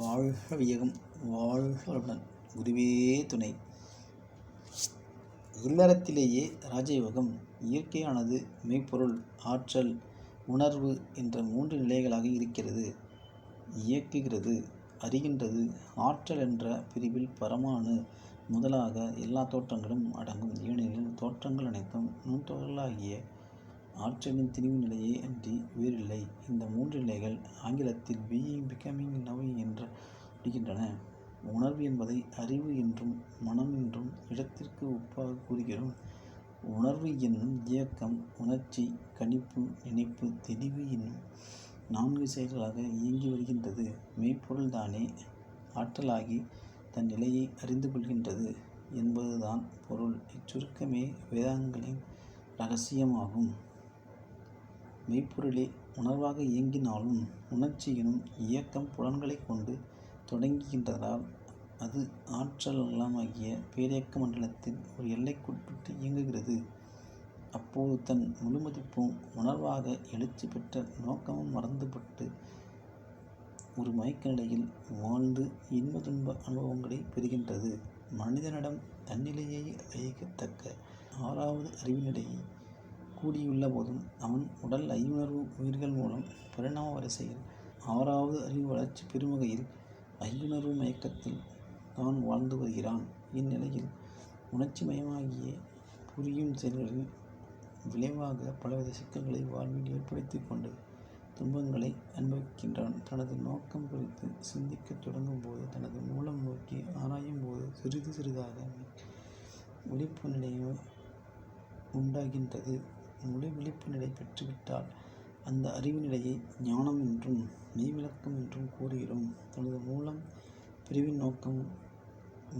வாழ்க வையகம் வாழ்க வளமுடன். குருவே துணை. இல்லறத்திலேயே ராஜயோகம் இயற்கையானது மெய்ப்பொருள், ஆற்றல், உணர்வு என்ற 3 நிலைகளாக இருக்கிறது. இயக்குகிறது, அறிகின்றது. ஆற்றல் என்ற பிரிவில் பரமாணு முதலாக எல்லா தோற்றங்களும் அடங்கும். ஏனெனில் தோற்றங்கள் அனைத்தும் நுண்துகள்களாகிய ஆற்றலின் திணிவு நிலையே அன்றி வேறில்லை. இந்த 3 நிலைகள் ஆங்கிலத்தில் பீயிங், பிகமிங், நோயிங் என்று முடிகின்றன. உணர்வு என்பதை அறிவு என்றும் மனம் என்றும் இடத்திற்கு ஒப்பாக கூறுகிறோம். உணர்வு என்னும் இயக்கம், உணர்ச்சி, கணிப்பு, நினைப்பு, தெளிவு என்னும் 4 செயல்களாக இயங்கி வருகின்றது. மெய்ப்பொருள்தானே ஆற்றலாகி தன் நிலையை அறிந்து கொள்கின்றது என்பதுதான் பொருள். இச்சுருக்கமே வேதாந்தங்களின் இரகசியமாகும். மெய்ப்பொருளே உணர்வாக இயங்கினாலும் உணர்ச்சி எனும் இயக்கம் புலன்களைக் கொண்டு தொடங்குகின்றதால் அது ஆற்றலகமாகிய பேரியக்க மண்டலத்தில் ஒரு எல்லைக்குட்பட்டு இயங்குகிறது. அப்போது தன் முழுமதிப்பும் உணர்வாக எழுச்சி பெற்ற நோக்கமும் மறந்துபட்டு ஒரு மயக்க நிலையில் வாழ்ந்து இன்ப துன்ப அனுபவங்களை பெறுகின்றது. மனிதனிடம் தன்னிலையை அறியத்தக்க 6வது அறிவுநிலையை கூடியுள்ள போதும் அவன் உடல் ஐயுணர்வு உயிர்கள் மூலம் பரிணாம வரிசையில் 6வது அறிவு வளர்ச்சி பெறும் வகையில் ஐயுணர்வு மயக்கத்தில் தான் வாழ்ந்து வருகிறான். இந்நிலையில் உணர்ச்சி மயமாகிய புரியும் செயல்களின் விளைவாக பலவித சிக்கல்களை வாழ்வில் ஏற்படுத்தி கொண்டு துன்பங்களை அனுபவிக்கின்றான். தனது நோக்கம் குறித்து சிந்திக்கத் தொடங்கும் போது, தனது மூலம் நோக்கி ஆராயும் போது சிறிது சிறிதாக விழிப்பு நிலையோ உண்டாகின்றது. முழு விழிப்பு நிலை பெற்றுவிட்டால் அந்த அறிவு நிலையை ஞானம் என்றும் மெய்விளக்கம் என்றும் கூறுகிறோம். தனது மூலம் பிரிவின் நோக்கம்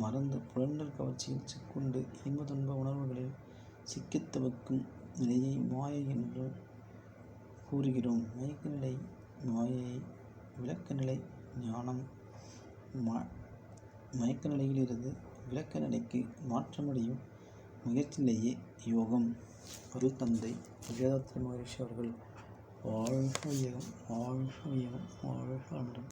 மறந்து புலன்கள் கவர்ச்சியில் சிக்குண்டு இன்ப துன்ப உணர்வுகளில் சிக்கித் தவிக்கும் நிலையை மாயை என்று கூறுகிறோம். மயக்க நிலை மாயை, விளக்க நிலை ஞானம். மயக்க நிலையிலிருந்து விளக்க நிலைக்கு மாற்றமடையும் முயற்சி நிலையே யோகம். அருள் தந்தை வேதாத்ரி மகரிஷி அவர்கள் வாழ்க வையகம் வாழ்க வையகம் வாழ்க வளமுடன்.